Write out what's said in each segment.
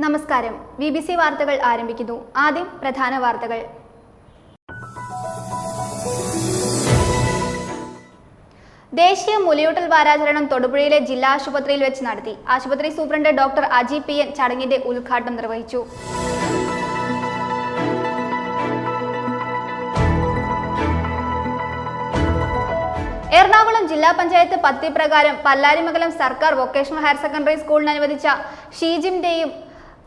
നമസ്കാരം. BBC വാർത്തകൾ ആരംഭിക്കുന്നു. ആദ്യം പ്രധാന വാർത്തകൾ. ദേശീയ മുലയൂട്ടൽ വാരാചരണം തൊടുപുഴയിലെ ജില്ലാ ആശുപത്രിയിൽ വെച്ച് നടത്തി. ആശുപത്രി സൂപ്രണ്ട് ഡോക്ടർ അജി PN ചടങ്ങിന്റെ ഉദ്ഘാടനം നിർവഹിച്ചു. എറണാകുളം ജില്ലാ പഞ്ചായത്ത് പദ്ധതി പ്രകാരം പല്ലാരിമംഗലം സർക്കാർ വൊക്കേഷണൽ ഹയർ സെക്കൻഡറി സ്കൂളിന് അനുവദിച്ച ഷീജിന്റെയും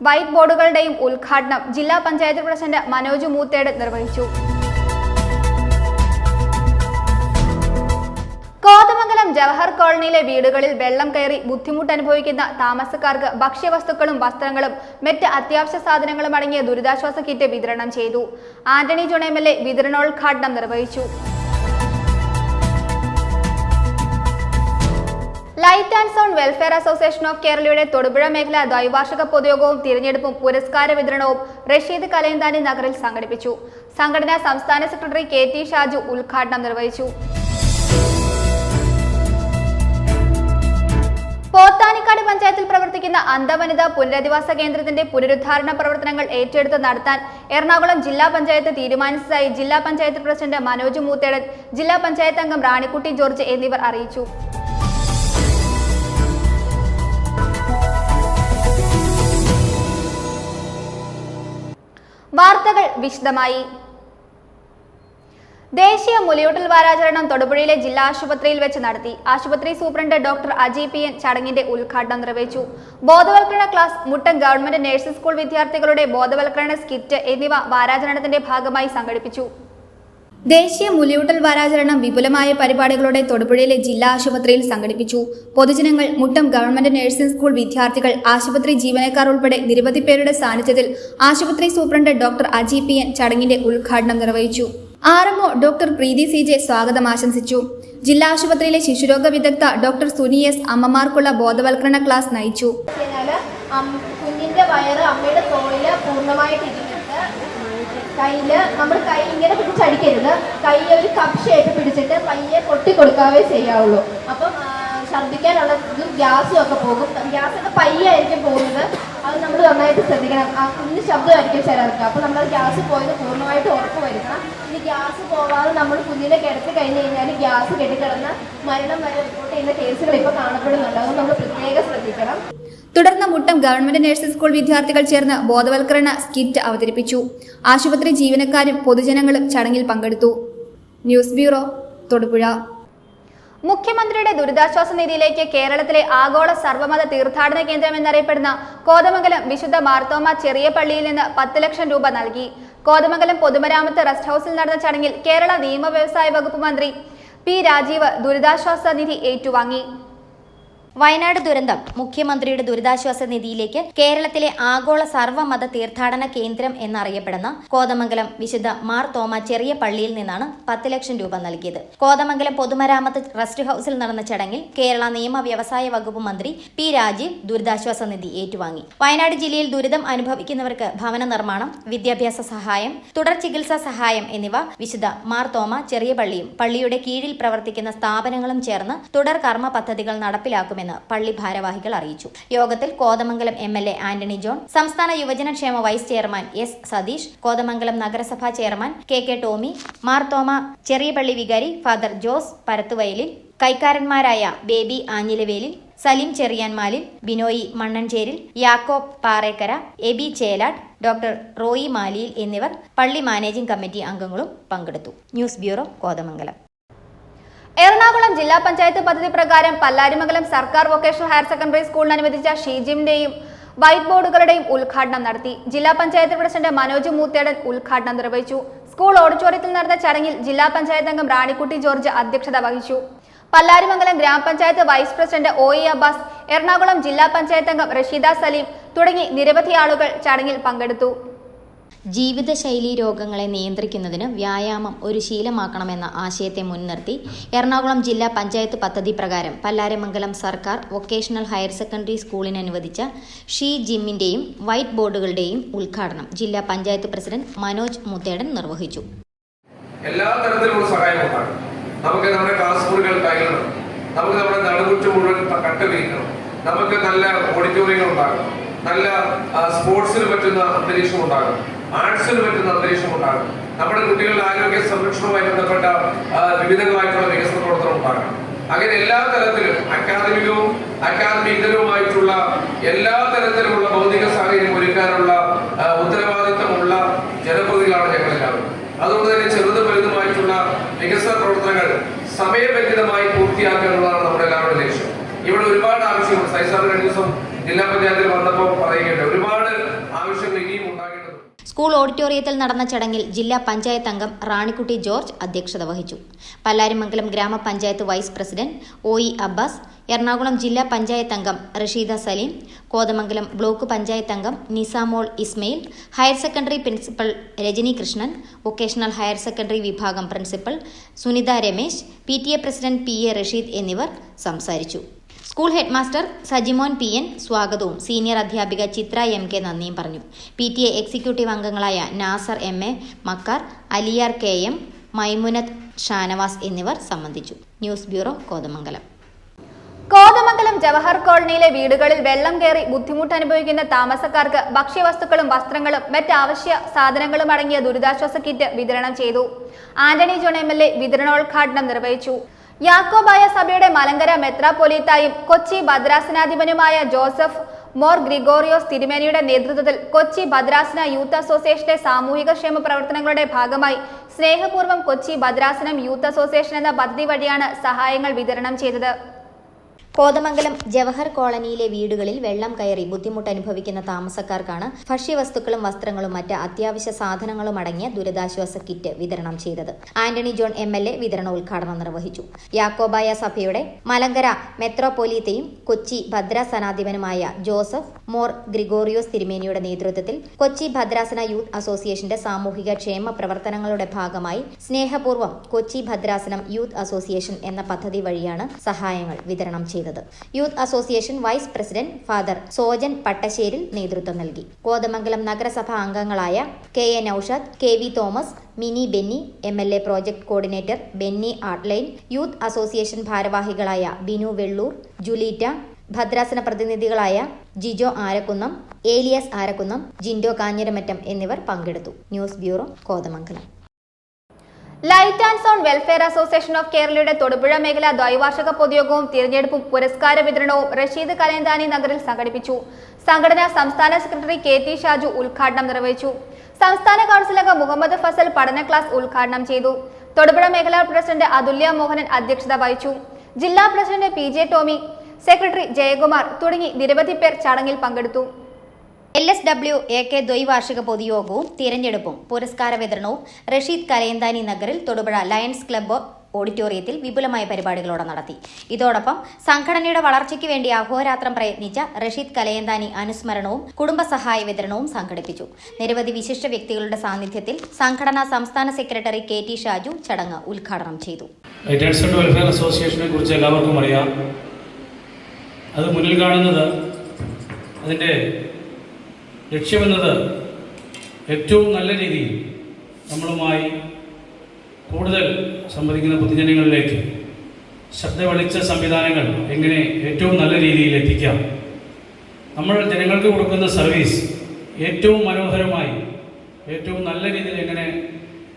വൈറ്റ് ബോർഡുകളുടെയും ഉദ്ഘാടനം ജില്ലാ പഞ്ചായത്ത് പ്രസിഡന്റ് മനോജ് മൂത്തേട് നിർവഹിച്ചു. കോതമംഗലം ജവഹർ കോളനിയിലെ വീടുകളിൽ വെള്ളം കയറി ബുദ്ധിമുട്ട് അനുഭവിക്കുന്ന താമസക്കാർക്ക് ഭക്ഷ്യവസ്തുക്കളും വസ്ത്രങ്ങളും മറ്റ് അത്യാവശ്യ സാധനങ്ങളും അടങ്ങിയ ദുരിതാശ്വാസ കിറ്റ് വിതരണം ചെയ്തു. ആന്റണി ജോൺ MLA വിതരണോദ്ഘാടനം നിർവഹിച്ചു. Light and sound welfare association of കേരളയുടെ തൊടുപുഴ മേഖല ദ്വൈവാർഷിക പൊതുയോഗവും തിരഞ്ഞെടുപ്പും പുരസ്കാര വിതരണവും റഷീദ് കലയന്താനി നഗറിൽ സംഘടിപ്പിച്ചു. സംഘടനാ സംസ്ഥാന സെക്രട്ടറി KT ഷാജു ഉദ്ഘാടനം നിർവഹിച്ചു. പോത്താനിക്കാട് പഞ്ചായത്തിൽ പ്രവർത്തിക്കുന്ന അന്ധവനിതാ പുനരധിവാസ കേന്ദ്രത്തിന്റെ പുനരുദ്ധാരണ പ്രവർത്തനങ്ങൾ ഏറ്റെടുത്ത് നടത്താൻ എറണാകുളം ജില്ലാ പഞ്ചായത്ത് തീരുമാനിച്ചതായി ജില്ലാ പഞ്ചായത്ത് പ്രസിഡന്റ് മനോജ് മൂത്തേടൻ, ജില്ലാ പഞ്ചായത്ത് അംഗം റാണിക്കുട്ടി ജോർജ് എന്നിവർ അറിയിച്ചു. വാർത്തകൾ വിശദമായി. ദേശീയ മുലയൂട്ടൽ വാരാചരണം തൊടുപുഴയിലെ ജില്ലാ ആശുപത്രിയിൽ വെച്ച് നടത്തി. ആശുപത്രി സൂപ്രണ്ട് ഡോക്ടർ അജി PN ചടങ്ങിന്റെ ഉദ്ഘാടനം നിർവഹിച്ചു. ബോധവൽക്കരണ class, Muttom government nursing school വിദ്യാർത്ഥികളുടെ ബോധവൽക്കരണ സ്കിറ്റ് എന്നിവ വാരാചരണത്തിന്റെ ഭാഗമായി സംഘടിപ്പിച്ചു. ദേശീയ മുലയൂട്ടൽ വാരാചരണം വിപുലമായ പരിപാടികളോടെ തൊടുപുഴയിലെ ജില്ലാ ആശുപത്രിയിൽ സംഘടിപ്പിച്ചു. പൊതുജനങ്ങൾ, മുട്ടം ഗവൺമെന്റ് നഴ്സിംഗ് സ്കൂൾ വിദ്യാർത്ഥികൾ, ആശുപത്രി ജീവനക്കാർ ഉൾപ്പെടെ നിരവധി പേരുടെ സാന്നിധ്യത്തിൽ ആശുപത്രി സൂപ്രണ്ട് ഡോക്ടർ അജി PN ചടങ്ങിന്റെ ഉദ്ഘാടനം നിർവഹിച്ചു. RMO ഡോക്ടർ പ്രീതി CJ സ്വാഗതം ആശംസിച്ചു. ജില്ലാ ആശുപത്രിയിലെ ശിശുരോഗ വിദഗ്ധ ഡോക്ടർ സുനി S അമ്മമാർക്കുള്ള ബോധവൽക്കരണ ക്ലാസ് നയിച്ചു. കുഞ്ഞിന്റെ വയറ് അമ്മയുടെ തോളില് പൂർണ്ണമായിട്ട് കയ്യില് നമ്മൾ കൈ ഇങ്ങനെ പിടിച്ചടിക്കരുത്. കൈ ഒരു കപ്പ് ഷേപ്പ് പിടിച്ചിട്ട് പയ്യെ പൊട്ടി കൊടുക്കാവേ ചെയ്യാവുള്ളൂ. അപ്പം ഛർദ്ദിക്കാനുള്ള ഇതും ഗ്യാസും ഒക്കെ പോകും. ഗ്യാസൊക്കെ പയ്യായിരിക്കും പോകുന്നത്. അത് നമ്മൾ നന്നായിട്ട് ശ്രദ്ധിക്കണം. ആ കുഞ്ഞ് ശബ്ദമായിരിക്കും ചിലർക്ക്. അപ്പോൾ നമ്മൾ ഗ്യാസ് പോയത് പൂർണ്ണമായിട്ട് ഉറപ്പ് വരുത്തണം. ഇനി ഗ്യാസ് പോവാതെ നമ്മൾ കുഞ്ഞിനെ കിടത്തി കഴിഞ്ഞ് കഴിഞ്ഞാൽ ഗ്യാസ് കെട്ടിക്കിടന്ന് മരണം വരെ റിപ്പോർട്ട് ചെയ്യുന്ന കേസുകൾ ഇപ്പോൾ കാണപ്പെടുന്നുണ്ട്. അത് നമ്മൾ പ്രത്യേകം ശ്രദ്ധിക്കണം. തുടർന്ന് മുട്ടം ഗവൺമെന്റ് നഴ്സിംഗ് സ്കൂൾ വിദ്യാർത്ഥികൾ ചേർന്ന് ബോധവൽക്കരണ സ്കിറ്റ് അവതരിപ്പിച്ചു. ആശുപത്രി ജീവനക്കാരും പൊതുജനങ്ങളും ചടങ്ങിൽ പങ്കെടുത്തു. News bureau, Thodupuzha. മുഖ്യമന്ത്രിയുടെ ദുരിതാശ്വാസ നിധിയിലേക്ക് കേരളത്തിലെ ആഗോള സർവ്വമത തീർത്ഥാടന കേന്ദ്രം എന്നറിയപ്പെടുന്ന കോതമംഗലം വിശുദ്ധ മാർത്തോമ ചെറിയ പള്ളിയിൽ നിന്ന് 10 ലക്ഷം രൂപ നൽകി. കോതമംഗലം പൊതുമരാമത്ത് റെസ്റ്റ് ഹൌസിൽ നടന്ന ചടങ്ങിൽ കേരള നിയമ വ്യവസായ വകുപ്പ് മന്ത്രി P രാജീവ് ദുരിതാശ്വാസ നിധി ഏറ്റുവാങ്ങി. വയനാട് ദുരന്തം മുഖ്യമന്ത്രിയുടെ ദുരിതാശ്വാസ നിധിയിലേക്ക് കേരളത്തിലെ ആഗോള സർവ്വമത തീർത്ഥാടന കേന്ദ്രം എന്നറിയപ്പെടുന്ന കോതമംഗലം വിശുദ്ധ മാർ തോമ ചെറിയ പള്ളിയിൽ നിന്നാണ് 10 ലക്ഷം രൂപ നൽകിയത്. കോതമംഗലം പൊതുമരാമത്ത് റെസ്റ്റ് ഹൌസിൽ നടന്ന ചടങ്ങിൽ കേരള നിയമ വ്യവസായ വകുപ്പ് മന്ത്രി P രാജീവ് ദുരിതാശ്വാസ നിധി ഏറ്റുവാങ്ങി. വയനാട് ജില്ലയിൽ ദുരിതം അനുഭവിക്കുന്നവർക്ക് ഭവന നിർമ്മാണം, വിദ്യാഭ്യാസ സഹായം, തുടർ ചികിത്സാ സഹായം എന്നിവ വിശുദ്ധ മാർ തോമ ചെറിയ പള്ളിയും പള്ളിയുടെ കീഴിൽ പ്രവർത്തിക്കുന്ന സ്ഥാപനങ്ങളും ചേർന്ന് തുടർ കർമ്മ പദ്ധതികൾ നടപ്പിലാക്കുമെന്ന് പള്ളി ഭാരവാഹികൾ അറിയിച്ചു. യോഗത്തിൽ കോതമംഗലം MLA ആന്റണി ജോൺ, സംസ്ഥാന യുവജനക്ഷേമ vice chairman S Satheesh, Kothamangalam നഗരസഭാ ചെയർമാൻ KK ടോമി, മാർത്തോമ ചെറിയ പള്ളി വികാരി ഫാദർ ജോസ് പരത്തുവയലിൽ, കൈക്കാരന്മാരായ ബേബി ആഞ്ഞിലവേലിൽ, സലീം ചെറിയാൻമാലിൽ, ബിനോയി മണ്ണഞ്ചേരിൽ, യാക്കോബ് പാറേക്കര, എബി ചേലാട്, ഡോക്ടർ റോയി മാലിയിൽ എന്നിവർ പള്ളി മാനേജിംഗ് കമ്മിറ്റി അംഗങ്ങളും പങ്കെടുത്തു. News bureau, Kothamangalam. എറണാകുളം ജില്ലാ പഞ്ചായത്ത് പദ്ധതി പ്രകാരം പല്ലാരിമംഗലം സർക്കാർ വൊക്കേഷണൽ ഹയർ സെക്കൻഡറി സ്കൂളിന് അനുവദിച്ച ഷീജിന്റെയും വൈറ്റ് ബോർഡുകളുടെയും ഉദ്ഘാടനം നടത്തി. ജില്ലാ പഞ്ചായത്ത് പ്രസിഡന്റ് മനോജ് മൂത്തേടൻ ഉദ്ഘാടനം നിർവഹിച്ചു. സ്കൂൾ ഓഡിറ്റോറിയത്തിൽ നടന്ന ചടങ്ങിൽ ജില്ലാ പഞ്ചായത്ത് അംഗം റാണിക്കുട്ടി ജോർജ് അധ്യക്ഷത വഹിച്ചു. പല്ലാരിമംഗലം ഗ്രാമപഞ്ചായത്ത് vice president OE Abbas, Ernakulam ജില്ലാ പഞ്ചായത്ത് അംഗം റഷീദ സലീം തുടങ്ങി നിരവധി ആളുകൾ ചടങ്ങിൽ പങ്കെടുത്തു. ജീവിതശൈലീ രോഗങ്ങളെ നിയന്ത്രിക്കുന്നതിന് വ്യായാമം ഒരു ശീലമാക്കണമെന്ന ആശയത്തെ മുൻനിർത്തി എറണാകുളം ജില്ലാ പഞ്ചായത്ത് പദ്ധതി പ്രകാരം പല്ലാരിമംഗലം സർക്കാർ വൊക്കേഷണൽ ഹയർ സെക്കൻഡറി സ്കൂളിന് അനുവദിച്ച ഷീ ജിമ്മിന്റെയും വൈറ്റ് ബോർഡുകളുടെയും ഉദ്ഘാടനം ജില്ലാ പഞ്ചായത്ത് പ്രസിഡന്റ് മനോജ് മുത്തേടൻ നിർവഹിച്ചു. എല്ലാ തരത്തിലുള്ള സഹായം ഉണ്ടാകും. നമുക്ക് നമ്മുടെ ക്ലാസ് മുറികൾ കൈകണം, നമുക്ക് നമ്മുടെ നടുമുറ്റം മുഴുവൻ കട്ട് വീക്കണം, നമുക്ക് നല്ല ഓഡിറ്റോറിയങ്ങൾ ഉണ്ടാകണം, നല്ല സ്പോർട്സിന് പറ്റുന്ന അന്തരീക്ഷം ഉണ്ടാകും, ആർട്സിന് പറ്റുന്ന അന്തരീക്ഷം ഉണ്ടാകും, നമ്മുടെ കുട്ടികളുടെ ആരോഗ്യ സംരക്ഷണവുമായി ബന്ധപ്പെട്ട വിവിധങ്ങളായിട്ടുള്ള വികസന പ്രവർത്തനം ഉണ്ടാകണം. അങ്ങനെ എല്ലാ തരത്തിലും അക്കാദമികവും അക്കാദമികരവുമായിട്ടുള്ള എല്ലാ തരത്തിലുമുള്ള ഭൗതിക സാഹചര്യം ഒരുക്കാനുള്ള ഉത്തരവാദിത്തമുള്ള ജനപ്രതിനിധികളാണ് ഞങ്ങളെല്ലാവരും. അതുകൊണ്ട് തന്നെ ചെറുതും വലുതുമായിട്ടുള്ള വികസന പ്രവർത്തനങ്ങൾ സമയബന്ധിതമായി പൂർത്തിയാക്കാനുള്ളതാണ് നമ്മുടെ എല്ലാവരുടെ ലക്ഷ്യം. ഇവിടെ ഒരുപാട് ആവശ്യമുണ്ട്. സൈസാർ കഴിഞ്ഞ ദിവസം ജില്ലാ പഞ്ചായത്തിൽ വന്നപ്പോൾ പറയുകയുണ്ട്, ഒരുപാട് ആവശ്യങ്ങൾ ഇനിയും ഉണ്ടാകേണ്ടതുണ്ട്. സ്കൂൾ ഓഡിറ്റോറിയത്തിൽ നടന്ന ചടങ്ങിൽ ജില്ലാ പഞ്ചായത്ത് അംഗം റാണിക്കുട്ടി ജോർജ് അധ്യക്ഷത വഹിച്ചു. പല്ലാരിമംഗലം ഗ്രാമപഞ്ചായത്ത് vice president OE Abbas, Ernakulam ജില്ലാ പഞ്ചായത്ത് അംഗം റഷീദ സലീം, കോതമംഗലം ബ്ലോക്ക് പഞ്ചായത്ത് അംഗം Nisamol Ismail, higher secondary principal Rajani Krishnan, vocational higher secondary വിഭാഗം principal Sunitha Ramesh, PTA president PA Rasheed എന്നിവർ സംസാരിച്ചു. സ്കൂൾ ഹെഡ്മാസ്റ്റർ സജിമോൻ PN സ്വാഗതവും സീനിയർ അധ്യാപിക ചിത്ര MK നന്ദിയും പറഞ്ഞു. PTA എക്സിക്യൂട്ടീവ് അംഗങ്ങളായ നാസർ MA മക്കാർ, അലിയാർ KM, മൈമുനത്ത് ഷാനവാസ് എന്നിവർ സംബന്ധിച്ചു. News bureau, Kothamangalam. കോതമംഗലം ജവഹർ കോളനിയിലെ വീടുകളിൽ വെള്ളം കയറി ബുദ്ധിമുട്ട് അനുഭവിക്കുന്ന താമസക്കാർക്ക് ഭക്ഷ്യവസ്തുക്കളും വസ്ത്രങ്ങളും മറ്റ് അവശ്യ സാധനങ്ങളും അടങ്ങിയ ദുരിതാശ്വാസ കിറ്റ് വിതരണം ചെയ്തു. ആന്റണി ജോൺ MLA വിതരണോദ്ഘാടനം നിർവഹിച്ചു. യാക്കോബായ സഭയുടെ മലങ്കര മെത്രാപ്പൊലീത്തായും കൊച്ചി ഭദ്രാസനാധിപനുമായ ജോസഫ് മോർ ഗ്രിഗോറിയോസ് തിരുമേനിയുടെ നേതൃത്വത്തിൽ കൊച്ചി ഭദ്രാസന യൂത്ത് അസോസിയേഷന്റെ സാമൂഹിക ക്ഷേമ പ്രവർത്തനങ്ങളുടെ ഭാഗമായി സ്നേഹപൂർവ്വം കൊച്ചി ഭദ്രാസനം യൂത്ത് അസോസിയേഷൻ എന്ന പദ്ധതി വഴിയാണ് സഹായങ്ങൾ വിതരണം ചെയ്തത്. കോതമംഗലം ജവഹർ കോളനിയിലെ വീടുകളിൽ വെള്ളം കയറി ബുദ്ധിമുട്ട് അനുഭവിക്കുന്ന താമസക്കാർക്കാണ് ഭക്ഷ്യവസ്തുക്കളും വസ്ത്രങ്ങളും മറ്റ് അത്യാവശ്യ സാധനങ്ങളും അടങ്ങിയ ദുരിതാശ്വാസ കിറ്റ് വിതരണം ചെയ്തത്. ആന്റണി ജോൺ MLA വിതരണോദ്ഘാടനം നിർവഹിച്ചു. യാക്കോബായ സഭയുടെ മലങ്കര മെത്രോപൊലീത്തയും കൊച്ചി ഭദ്രാസനാധിപനുമായ ജോസഫ് മോർ ഗ്രിഗോറിയോസ് തിരുമേനിയുടെ നേതൃത്വത്തിൽ കൊച്ചി ഭദ്രാസന യൂത്ത് അസോസിയേഷന്റെ സാമൂഹിക ക്ഷേമ പ്രവർത്തനങ്ങളുടെ ഭാഗമായി സ്നേഹപൂർവ്വം കൊച്ചി ഭദ്രാസനം യൂത്ത് അസോസിയേഷൻ എന്ന പദ്ധതി വഴിയാണ് സഹായങ്ങൾ വിതരണം ചെയ്തത്. Youth association vice president father Sojan Pattasseril നേതൃത്വം നൽകി. കോതമംഗലം നഗരസഭാ അംഗങ്ങളായ KA Noushad, KV Thomas, Mini Benny, MLA project coordinator Benny Attline, youth association ഭാരവാഹികളായ ബിനു വെള്ളൂർ, ജുലീറ്റ, ഭദ്രാസന പ്രതിനിധികളായ ജിജോ ആരക്കുന്നം, ഏലിയസ് ആരക്കുന്നം, ജിൻഡോ കാഞ്ഞിരമറ്റം എന്നിവർ പങ്കെടുത്തു. News bureau, Kothamangalam. Light and sound welfare association of കേരളയുടെ തൊടുപുഴ മേഖല ദ്വൈവാർഷിക പൊതുയോഗവും തിരഞ്ഞെടുപ്പും പുരസ്കാര വിതരണവും റഷീദ് കലയന്താനി നഗറിൽ സംഘടിപ്പിച്ചു. സംഘടനാ സംസ്ഥാന സെക്രട്ടറി KT ഷാജു ഉദ്ഘാടനം നിർവഹിച്ചു. സംസ്ഥാന കൗൺസിൽ അംഗം മുഹമ്മദ് ഫസൽ പഠന ക്ലാസ് ഉദ്ഘാടനം ചെയ്തു. തൊടുപുഴ മേഖലാ പ്രസിഡന്റ് അതുല്യ മോഹനൻ അധ്യക്ഷത വഹിച്ചു. ജില്ലാ president PJ Tomy, secretary Jayakumar തുടങ്ങി നിരവധി പേർ ചടങ്ങിൽ പങ്കെടുത്തു. LSW AK ദ്വൈവാർഷിക പൊതുയോഗവും തിരഞ്ഞെടുപ്പും പുരസ്കാര വിതരണവും റഷീദ് കലയന്താനി നഗറിൽ തൊടുപുഴ ലയൺസ് ക്ലബ്ബ് ഓഡിറ്റോറിയത്തിൽ വിപുലമായ പരിപാടികളോടെ നടത്തി. ഇതോടൊപ്പം സംഘടനയുടെ വളർച്ചയ്ക്ക് വേണ്ടി അഹോരാത്രം പ്രയത്നിച്ച റഷീദ് കലയന്താനി അനുസ്മരണവും കുടുംബസഹായ വിതരണവും സംഘടിപ്പിച്ചു. നിരവധി വിശിഷ്ട വ്യക്തികളുടെ സാന്നിധ്യത്തിൽ സംഘടനാ സംസ്ഥാന സെക്രട്ടറി KT ഷാജു ചടങ്ങ് ഉദ്ഘാടനം ചെയ്തു. ലൈറ്റ് ആൻഡ് സൗണ്ട് വെൽഫെയർ അസോസിയേഷനെ കുറിച്ച് എല്ലാവർക്കും അറിയാം. അത് മുന്നിൽ കാണുന്നത് അതിൻ്റെ ലക്ഷ്യമെന്നത് ഏറ്റവും നല്ല രീതിയിൽ നമ്മളുമായി കൂടുതൽ സംവദിക്കുന്ന പൊതുജനങ്ങളിലേക്ക് ശബ്ദ വെളിച്ച സംവിധാനങ്ങൾ എങ്ങനെ ഏറ്റവും നല്ല രീതിയിൽ എത്തിക്കാം, നമ്മൾ ജനങ്ങൾക്ക് കൊടുക്കുന്ന സർവീസ് ഏറ്റവും മനോഹരമായി ഏറ്റവും നല്ല രീതിയിൽ എങ്ങനെ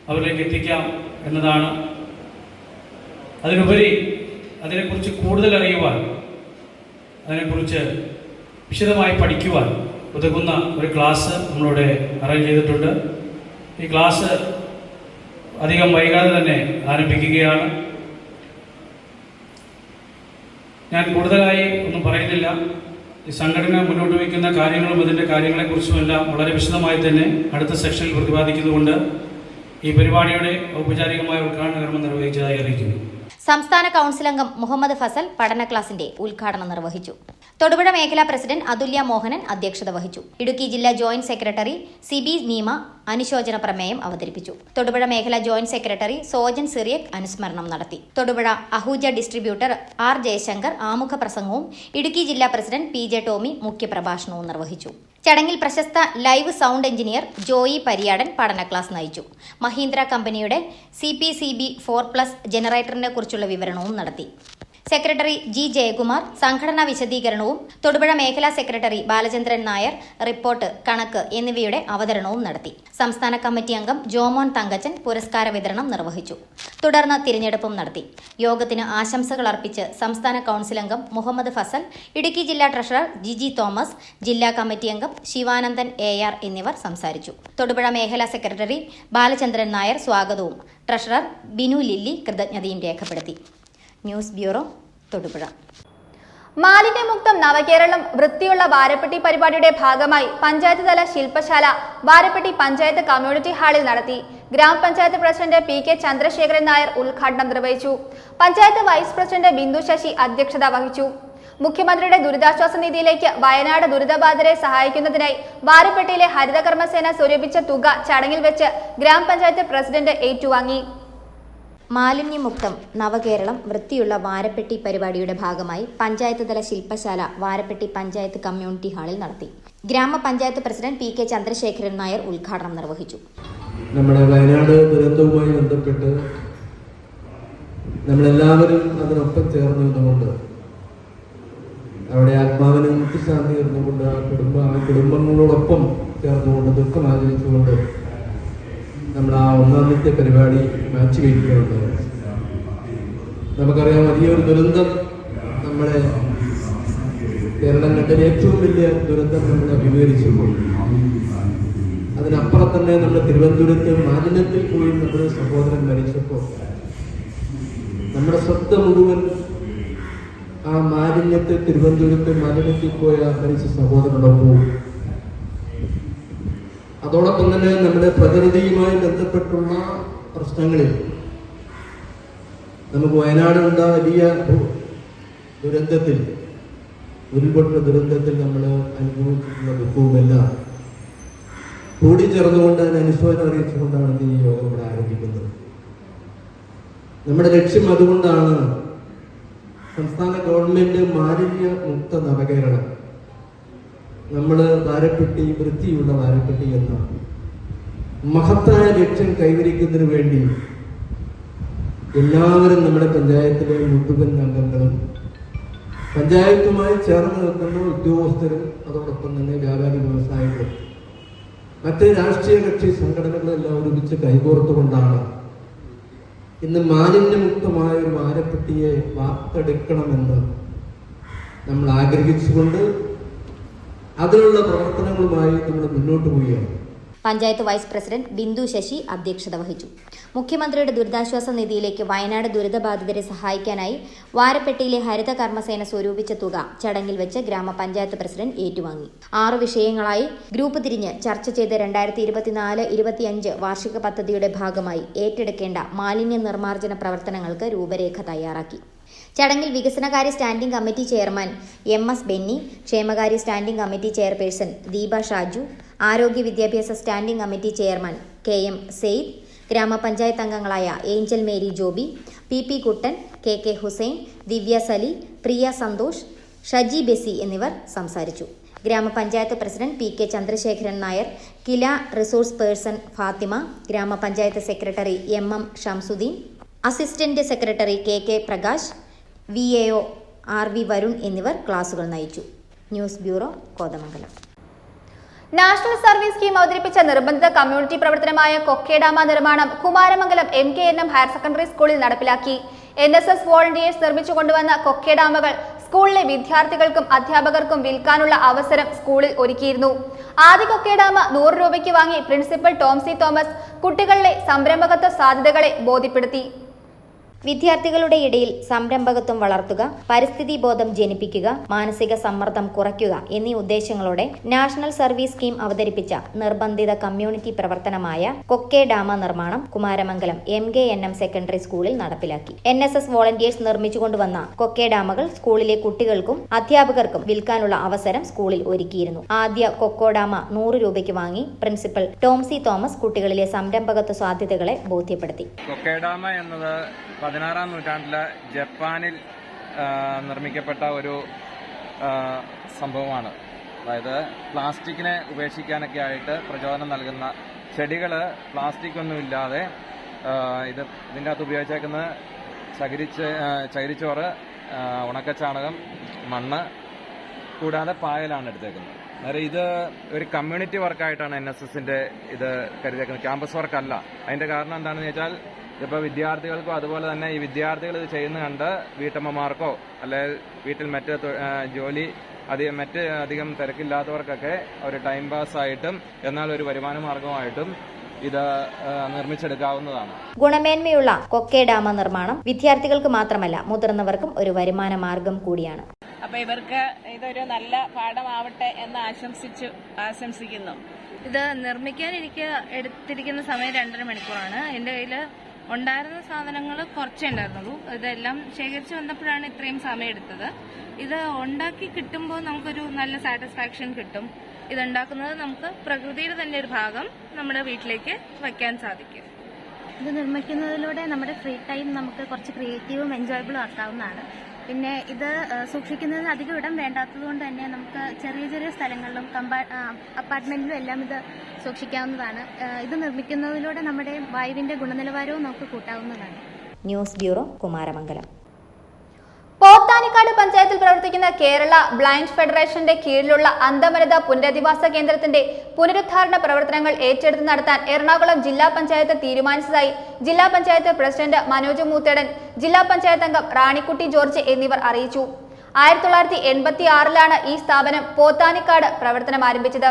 അവരിലേക്ക് എത്തിക്കാം എന്നതാണ്. അതിനുപരി അതിനെക്കുറിച്ച് കൂടുതൽ അറിയുവാൻ, അതിനെക്കുറിച്ച് വിശദമായി പഠിക്കുവാൻ ഉതകുന്ന ഒരു ക്ലാസ് നമ്മളിവിടെ അറേഞ്ച് ചെയ്തിട്ടുണ്ട്. ഈ ക്ലാസ് അധികം വൈകാതെ തന്നെ ആരംഭിക്കുകയാണ്. ഞാൻ കൂടുതലായി ഒന്നും പറയുന്നില്ല. ഈ സംഘടന മുന്നോട്ട് വയ്ക്കുന്ന കാര്യങ്ങളും അതിൻ്റെ കാര്യങ്ങളെക്കുറിച്ചുമെല്ലാം വളരെ വിശദമായി തന്നെ അടുത്ത സെക്ഷനിൽ പ്രതിപാദിക്കുന്നതുകൊണ്ട് ഈ പരിപാടിയുടെ ഔപചാരികമായ ഉദ്ഘാടന കർമ്മം നിർവഹിച്ചതായി അറിയിക്കുന്നു. സംസ്ഥാന കൗൺസിൽ അംഗം മുഹമ്മദ് ഫസൽ പഠന ക്ലാസിന്റെ ഉദ്ഘാടനം നിർവഹിച്ചു. തൊടുപുഴ മേഖലാ പ്രസിഡന്റ് അതുല്യ മോഹനൻ അധ്യക്ഷത വഹിച്ചു. ഇടുക്കി ജില്ലാ ജോയിന്റ് സെക്രട്ടറി CB നീമ അനുശോചന പ്രമേയം അവതരിപ്പിച്ചു. തൊടുപുഴ മേഖലാ ജോയിന്റ് സെക്രട്ടറി സോജൻ സിറിയക് അനുസ്മരണം നടത്തി. തൊടുപുഴ അഹൂജ ഡിസ്ട്രിബ്യൂട്ടർ R ജയശങ്കർ ആമുഖ പ്രസംഗവും ഇടുക്കി ജില്ലാ പ്രസിഡന്റ് PJ ടോമി മുഖ്യപ്രഭാഷണവും നിർവഹിച്ചു. ചടങ്ങിൽ പ്രശസ്ത live sound engineer Joy Pariyadan പഠന ക്ലാസ് നയിച്ചു. മഹീന്ദ്ര കമ്പനിയുടെ CPCB 4+ ജനറേറ്ററിനെ കുറിച്ചുള്ള വിവരണവും നടത്തി. സെക്രട്ടറി ജി ജയകുമാർ സംഘടനാ വിശദീകരണവും തൊടുപുഴ മേഖലാ സെക്രട്ടറി ബാലചന്ദ്രൻ നായർ റിപ്പോർട്ട്, കണക്ക് എന്നിവയുടെ അവതരണവും നടത്തി. സംസ്ഥാന കമ്മിറ്റി അംഗം ജോമോൻ തങ്കച്ചൻ പുരസ്കാര വിതരണം നിർവഹിച്ചു. തുടർന്ന് തിരഞ്ഞെടുപ്പും നടത്തി. യോഗത്തിന് ആശംസകൾ അർപ്പിച്ച് സംസ്ഥാന കൌൺസിൽ അംഗം മുഹമ്മദ് ഫസൽ, ഇടുക്കി ജില്ലാ ട്രഷറർ ജിജി തോമസ്, ജില്ലാ കമ്മിറ്റി അംഗം ശിവാനന്ദൻ AR എന്നിവർ സംസാരിച്ചു. തൊടുപുഴ മേഖലാ സെക്രട്ടറി ബാലചന്ദ്രൻ നായർ സ്വാഗതവും ട്രഷറർ ബിനു ലില്ലി കൃതജ്ഞതയും രേഖപ്പെടുത്തി. News bureau, Thodupuzha. മാലിന്യമുക്തം നവകേരളം വൃത്തിയുള്ള വാരപ്പെട്ടി പരിപാടിയുടെ ഭാഗമായി പഞ്ചായത്ത് തല ശില്പശാല വാരപ്പെട്ടി പഞ്ചായത്ത് കമ്മ്യൂണിറ്റി ഹാളിൽ നടത്തി. ഗ്രാമപഞ്ചായത്ത് പ്രസിഡന്റ് PK ചന്ദ്രശേഖരൻ നായർ ഉദ്ഘാടനം നിർവഹിച്ചു. പഞ്ചായത്ത് വൈസ് പ്രസിഡന്റ് ബിന്ദു ശശി അധ്യക്ഷത വഹിച്ചു. മുഖ്യമന്ത്രിയുടെ ദുരിതാശ്വാസ നിധിയിലേക്ക് വയനാട് ദുരിതബാധിതരെ സഹായിക്കുന്നതിനായി വാരപ്പെട്ടിയിലെ ഹരിതകർമ്മസേന സ്വരൂപിച്ച തുക ചടങ്ങിൽ വെച്ച് ഗ്രാമപഞ്ചായത്ത് പ്രസിഡന്റ് ഏറ്റുവാങ്ങി. മാലിന്യമുക്തം നവകേരളം വൃത്തിയുള്ള വാരപ്പെട്ടി പരിപാടിയുടെ ഭാഗമായി പഞ്ചായത്ത് തല ശില്പശാല വാരപ്പെട്ടി പഞ്ചായത്ത് കമ്മ്യൂണിറ്റി ഹാളിൽ നടത്തി. ഗ്രാമപഞ്ചായത്ത് പ്രസിഡന്റ് PK ചന്ദ്രശേഖരൻ നായർ ഉദ്ഘാടനം നിർവഹിച്ചു. നമ്മുടെ വയനാട് ദുരന്തവുമായി ബന്ധപ്പെട്ട് നമ്മളെല്ലാവരും അതിനൊപ്പം ചേർന്ന് നിന്നുകൊണ്ട് അവിടെ ആത്മാവിന് മുക്തിശാന്തി ഇരുന്നുകൊണ്ട് ആ കുടുംബങ്ങളോടൊപ്പം ചേർന്നുകൊണ്ട് ദുഃഖം ആചരിച്ചുകൊണ്ട് നമ്മൾ ആ ഒന്നാമത്തെ പരിപാടി മാറ്റിവെക്കുകയുണ്ടായി. നമുക്കറിയാം, വലിയൊരു ദുരന്തം നമ്മളെ കേരളം കണ്ടതിൽ ഏറ്റവും വലിയ ദുരന്തം നമ്മളെ അഭിമുഖീകരിച്ചപ്പോൾ അതിനപ്പുറം തന്നെ നമ്മുടെ തിരുവനന്തപുരത്ത് മാലിന്യത്തിൽ പോയി നമ്മുടെ സഹോദരൻ മരിച്ചപ്പോൾ നമ്മുടെ ശ്രദ്ധ മുഴുവൻ ആ മാലിന്യത്തെ തിരുവനന്തപുരത്ത് മാലിന്യത്തിൽ പോയ മരിച്ച സഹോദരനോടൊപ്പം അതോടൊപ്പം തന്നെ നമ്മുടെ പ്രകൃതിയുമായി ബന്ധപ്പെട്ടുള്ള പ്രശ്നങ്ങളിൽ നമുക്ക് വയനാടുണ്ടായ വലിയ ദുരന്തത്തിൽ, ഉരുൾപൊട്ട ദുരന്തത്തിൽ നമ്മൾ അനുഭവിച്ചിട്ടുള്ള ദുഃഖവുമെല്ലാം കൂടിച്ചേർന്നുകൊണ്ട് അതിന് അനുശോചനം അറിയിച്ചുകൊണ്ടാണ് ഈ യോഗം ഇവിടെ ആരംഭിക്കുന്നത്. നമ്മുടെ ലക്ഷ്യം അതുകൊണ്ടാണ് സംസ്ഥാന ഗവൺമെന്റ് മാലിന്യ മുക്ത നവകേരളം, നമ്മൾ വാരപ്പെട്ടി വൃത്തിയുള്ള വാരപ്പെട്ടി എന്ന മഹത്തായ ലക്ഷ്യം കൈവരിക്കുന്നതിന് വേണ്ടി എല്ലാവരും നമ്മുടെ പഞ്ചായത്തിലെ മുഴുവൻ അംഗങ്ങളും പഞ്ചായത്തുമായി ചേർന്ന് നിൽക്കുന്ന ഉദ്യോഗസ്ഥരും അതോടൊപ്പം തന്നെ വ്യാപാരി വ്യവസായികളും മറ്റ് രാഷ്ട്രീയ കക്ഷി സംഘടനകളെല്ലാം ഒരുമിച്ച് കൈകോർത്തുകൊണ്ടാണ് ഇന്ന് മാലിന്യമുക്തമായ ഒരു വാരപ്പെട്ടിയെ വാർത്തെടുക്കണമെന്ന് നമ്മൾ ആഗ്രഹിച്ചുകൊണ്ട് അതിനുള്ള പ്രവർത്തനങ്ങളുമായി നമ്മൾ മുന്നോട്ട് പോവുകയാണ്. പഞ്ചായത്ത് വൈസ് പ്രസിഡന്റ് ബിന്ദു ശശി അധ്യക്ഷത വഹിച്ചു. മുഖ്യമന്ത്രിയുടെ ദുരിതാശ്വാസ നിധിയിലേക്ക് വയനാട് ദുരിതബാധിതരെ സഹായിക്കാനായി വാരപ്പെട്ടിയിലെ ഹരിത കർമ്മസേന സ്വരൂപിച്ച തുക ചടങ്ങിൽ വെച്ച് ഗ്രാമപഞ്ചായത്ത് പ്രസിഡന്റ് ഏറ്റുവാങ്ങി. 6 വിഷയങ്ങളായി ഗ്രൂപ്പ് തിരിഞ്ഞ് ചർച്ച ചെയ്ത് 2024-25 വാർഷിക പദ്ധതിയുടെ ഭാഗമായി ഏറ്റെടുക്കേണ്ട മാലിന്യ നിർമ്മാർജ്ജന പ്രവർത്തനങ്ങൾക്ക് രൂപരേഖ തയ്യാറാക്കി. ചടങ്ങിൽ വികസനകാര്യ standing committee chairman MS Benny, ക്ഷേമകാര്യ standing committee chairperson Deepa Shaju, ആരോഗ്യ വിദ്യാഭ്യാസ standing committee chairman KM Sayed, ഗ്രാമപഞ്ചായത്ത് അംഗങ്ങളായ ഏഞ്ചൽ മേരി ജോബി, PP കുട്ടൻ, KK ഹുസൈൻ, ദിവ്യ സലി, പ്രിയ സന്തോഷ്, ഷജി ബെസി എന്നിവർ സംസാരിച്ചു. ഗ്രാമപഞ്ചായത്ത് president PK Chandrasekharan Nair, Kila resource person Fathima, ഗ്രാമപഞ്ചായത്ത് secretary MM Shamsuddin, assistant secretary KK Prakash, VAO RV Varun എന്നിവർ ക്ലാസുകൾ നയിച്ചു. News bureau, Kothamangalam. National service scheme അവതരിപ്പിച്ച നിർബന്ധിത കമ്മ്യൂണിറ്റി പ്രവർത്തനമായ കൊക്കെ ഡാമ നിർമ്മാണം കുമാരമംഗലം MKNM ഹയർ സെക്കൻഡറി സ്കൂളിൽ നടപ്പിലാക്കി. NSS വോളണ്ടിയേഴ്സ് നിർമ്മിച്ചു കൊണ്ടുവന്ന കൊക്കെ ഡാമുകൾ സ്കൂളിലെ വിദ്യാർത്ഥികൾക്കും അധ്യാപകർക്കും വിൽക്കാനുള്ള അവസരം സ്കൂളിൽ ഒരുക്കിയിരുന്നു. ആദ്യ കൊക്കെ ഡാം 100 രൂപയ്ക്ക് വാങ്ങി പ്രിൻസിപ്പൽ ടോംസി തോമസ് കുട്ടികളിലെ സംരംഭകത്വ സാധ്യതകളെ ബോധ്യപ്പെടുത്തി. വിദ്യാർത്ഥികളുടെ ഇടയിൽ സംരംഭകത്വം വളർത്തുക, പരിസ്ഥിതി ബോധം ജനിപ്പിക്കുക, മാനസിക സമ്മർദ്ദം കുറയ്ക്കുക എന്നീ ഉദ്ദേശങ്ങളോടെ നാഷണൽ സർവീസ് സ്കീം അവതരിപ്പിച്ച നിർബന്ധിത കമ്മ്യൂണിറ്റി പ്രവർത്തനമായ കൊക്കെ ഡാമ നിർമ്മാണം കുമാരമംഗലം MKNM സെക്കൻഡറി സ്കൂളിൽ നടപ്പിലാക്കി. NSS വോളണ്ടിയേഴ്സ് നിർമ്മിച്ചുകൊണ്ടുവന്ന കൊക്കെ ഡാമുകൾ സ്കൂളിലെ കുട്ടികൾക്കും അധ്യാപകർക്കും വിൽക്കാനുള്ള അവസരം സ്കൂളിൽ ഒരുക്കിയിരുന്നു. ആദ്യ കൊക്കോ ഡാമ 100 രൂപയ്ക്ക് വാങ്ങി പ്രിൻസിപ്പൽ ടോംസി തോമസ് കുട്ടികളിലെ സംരംഭകത്വ സാധ്യതകളെ ബോധ്യപ്പെടുത്തി. കൊക്കെ ഡാമ എന്നത് 16-ാം നൂറ്റാണ്ടില് ജപ്പാനിൽ നിർമ്മിക്കപ്പെട്ട ഒരു സംഭവമാണ്. അതായത് പ്ലാസ്റ്റിക്കിനെ ഉപേക്ഷിക്കാനൊക്കെ ആയിട്ട് പ്രചോദനം നൽകുന്ന ചെടികൾ പ്ലാസ്റ്റിക് ഒന്നുമില്ലാതെ ഇതിൻ്റെ അകത്ത് ഉപയോഗിച്ചേക്കുന്ന ചകിരിച്ചോറ് ഉണക്കച്ചാണകം, മണ്ണ് കൂടാതെ പായലാണ് എടുത്തേക്കുന്നത്. അന്നേരം ഇത് ഒരു കമ്മ്യൂണിറ്റി വർക്കായിട്ടാണ് NSSന്റെ ഇത് കരുതിയേക്കുന്നത്, ക്യാമ്പസ് വർക്കല്ല. അതിന്റെ കാരണം എന്താണെന്ന് വെച്ചാൽ ഇപ്പോൾ വിദ്യാർത്ഥികൾക്കോ അതുപോലെ തന്നെ ഈ വിദ്യാർത്ഥികൾ ഇത് ചെയ്യുന്ന കണ്ട് വീട്ടമ്മമാർക്കോ അല്ലെങ്കിൽ വീട്ടിൽ മറ്റ് ജോലി അധികം തിരക്കില്ലാത്തവർക്കൊക്കെ ഒരു ടൈം പാസ്സായിട്ടും എന്നാൽ ഒരു വരുമാന മാർഗമായിട്ടും ഇത് നിർമ്മിച്ചെടുക്കാവുന്നതാണ്. ഗുണമേന്മയുള്ള കൊക്കെ ഡാം നിർമ്മാണം വിദ്യാർത്ഥികൾക്ക് മാത്രമല്ല മുതിർന്നവർക്കും ഒരു വരുമാന മാർഗം കൂടിയാണ്. അപ്പൊ ഇവർക്ക് ഇതൊരു നല്ല പാഠമാവട്ടെ എന്ന് ആശംസിക്കുന്നു. ഇത് നിർമ്മിക്കാൻ എനിക്ക് എടുത്തിരിക്കുന്ന സമയം 2.5 മണിക്കൂറാണ്. എൻ്റെ കയ്യിൽ ഉണ്ടായിരുന്ന സാധനങ്ങൾ കുറച്ചേ ഉണ്ടായിരുന്നുള്ളൂ. ഇതെല്ലാം ശേഖരിച്ച് വന്നപ്പോഴാണ് ഇത്രയും സമയം എടുത്തത്. ഇത് ഉണ്ടാക്കി കിട്ടുമ്പോൾ നമുക്കൊരു നല്ല സാറ്റിസ്ഫാക്ഷൻ കിട്ടും. ഇതുണ്ടാക്കുന്നത് നമുക്ക് പ്രകൃതിയുടെ തന്നെ ഒരു ഭാഗം നമ്മുടെ വീട്ടിലേക്ക് വയ്ക്കാൻ സാധിക്കും. ഇത് നിർമ്മിക്കുന്നതിലൂടെ നമ്മുടെ ഫ്രീ ടൈം നമുക്ക് കുറച്ച് ക്രിയേറ്റീവും എൻജോയബിളും ആക്കാവുന്നതാണ്. പിന്നെ ഇത് സൂക്ഷിക്കുന്നതിന് അധികം ഇടം വേണ്ടാത്തത് കൊണ്ട് തന്നെ നമുക്ക് ചെറിയ ചെറിയ സ്ഥലങ്ങളിലും അപ്പാർട്ട്മെന്റിലും എല്ലാം ഇത് സൂക്ഷിക്കാവുന്നതാണ്. ഇത് നിർമ്മിക്കുന്നതിലൂടെ നമ്മുടെ വായുവിന്റെ ഗുണനിലവാരവും നമുക്ക് കൂട്ടാവുന്നതാണ്. News bureau, Kumaramangalam. പോത്താനിക്കാട് പഞ്ചായത്തിൽ പ്രവർത്തിക്കുന്ന കേരള ബ്ലൈൻഡ് ഫെഡറേഷന്റെ കീഴിലുള്ള അന്ധവനിതാ പുനരധിവാസ കേന്ദ്രത്തിന്റെ പുനരുദ്ധാരണ പ്രവർത്തനങ്ങൾ ഏറ്റെടുത്ത് നടത്താൻ എറണാകുളം ജില്ലാ പഞ്ചായത്ത് തീരുമാനിച്ചതായി ജില്ലാ പഞ്ചായത്ത് പ്രസിഡന്റ് മനോജ് മൂത്തേടൻ, ജില്ലാ പഞ്ചായത്ത് അംഗം റാണിക്കുട്ടി ജോർജ് എന്നിവർ അറിയിച്ചു. 1986 ഈ സ്ഥാപനം പോത്താനിക്കാട് പ്രവർത്തനം ആരംഭിച്ചത്.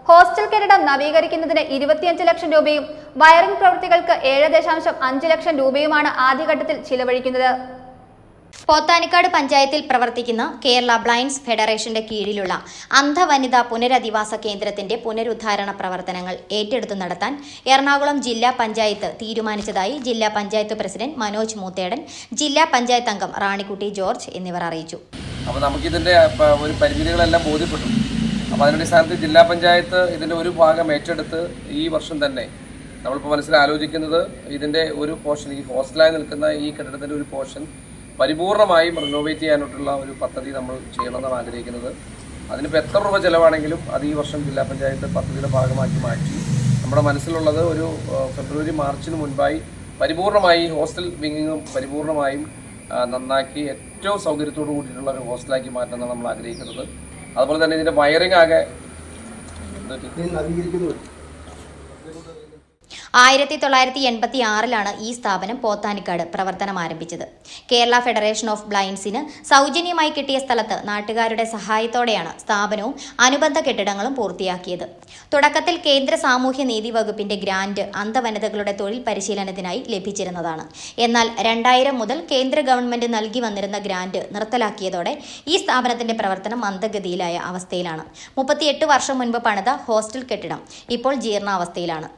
ഹോസ്റ്റൽ കെട്ടിടം നവീകരിക്കുന്നതിന് 25 ലക്ഷം രൂപയും വയറിംഗ് പ്രവൃത്തികൾക്ക് 7.5 ലക്ഷം രൂപയുമാണ് ആദ്യഘട്ടത്തിൽ ചിലവഴിക്കുന്നത്. പോത്താനിക്കാട് പഞ്ചായത്തിൽ പ്രവർത്തിക്കുന്ന കേരള ബ്ലൈൻഡ്സ് ഫെഡറേഷന്റെ കീഴിലുള്ള അന്ധവനിതാ പുനരധിവാസ കേന്ദ്രത്തിന്റെ പുനരുദ്ധാരണ പ്രവർത്തനങ്ങൾ ഏറ്റെടുത്തു നടത്താൻ എറണാകുളം ജില്ലാ പഞ്ചായത്ത് തീരുമാനിച്ചതായി ജില്ലാ പഞ്ചായത്ത് പ്രസിഡന്റ് മനോജ് മൂത്തേടൻ, ജില്ലാ പഞ്ചായത്ത് അംഗം റാണിക്കുട്ടി ജോർജ് എന്നിവർ അറിയിച്ചു. അപ്പോൾ നമുക്കിതിന്റെ ഒരു പരിമിതികളെല്ലാം ബോധ്യപ്പെട്ടു. അപ്പോൾ അതിനടിസ്ഥാനത്തിൽ ജില്ലാ പഞ്ചായത്ത് ഇതിന്റെ ഒരു ഭാഗം ഏറ്റെടുത്ത് ഈ വർഷം തന്നെ നമ്മളിപ്പോൾ മനസ്സിലാലോചിക്കുന്നത് ഇതിന്റെ ഒരു പോർഷൻ, ഈ ഹോസ്റ്റലായി നിൽക്കുന്ന ഈ കെട്ടിടത്തിന്റെ ഒരു പോർഷൻ പരിപൂർണമായും റിനോവേറ്റ് ചെയ്യാനായിട്ടുള്ള ഒരു പദ്ധതി നമ്മൾ ചെയ്യണമെന്നാണ് ആഗ്രഹിക്കുന്നത്. അതിനിപ്പോൾ എത്ര രൂപ ചിലവാണെങ്കിലും അത് ഈ വർഷം ജില്ലാ പഞ്ചായത്ത് പദ്ധതിയുടെ ഭാഗമാക്കി മാറ്റി നമ്മുടെ മനസ്സിലുള്ളത് ഒരു ഫെബ്രുവരി മാർച്ചിന് മുൻപായി പരിപൂർണമായി ഹോസ്റ്റൽ വിങ്ങിങ്ങും പരിപൂർണമായും നന്നാക്കി ഏറ്റവും സൗകര്യത്തോടു കൂടിയിട്ടുള്ള ഒരു ഹോസ്റ്റലാക്കി മാറ്റാനാണ് നമ്മൾ ആഗ്രഹിക്കുന്നത്. അതുപോലെ തന്നെ ഇതിൻ്റെ വയറിംഗ് ആകെ 1986 ഈ സ്ഥാപനം പോത്താനിക്കാട് പ്രവർത്തനം ആരംഭിച്ചത്. കേരള ഫെഡറേഷൻ ഓഫ് ബ്ലൈൻഡ്സിന് സൗജന്യമായി കിട്ടിയ സ്ഥലത്ത് നാട്ടുകാരുടെ സഹായത്തോടെയാണ് സ്ഥാപനവും അനുബന്ധ കെട്ടിടങ്ങളും പൂർത്തിയാക്കിയത്. തുടക്കത്തിൽ കേന്ദ്ര സാമൂഹ്യ നീതി വകുപ്പിന്റെ ഗ്രാന്റ് അന്ധവനിതകളുടെ തൊഴിൽ പരിശീലനത്തിനായി ലഭിച്ചിരുന്നതാണ്. എന്നാൽ 2000 മുതൽ കേന്ദ്ര ഗവൺമെന്റ് നൽകി വന്നിരുന്ന ഗ്രാന്റ് നിർത്തലാക്കിയതോടെ ഈ സ്ഥാപനത്തിന്റെ പ്രവർത്തനം മന്ദഗതിയിലായ അവസ്ഥയിലാണ്. 38 വർഷം മുൻപ് പണിത ഹോസ്റ്റൽ കെട്ടിടം ഇപ്പോൾ ജീർണാവസ്ഥയിലാണ്.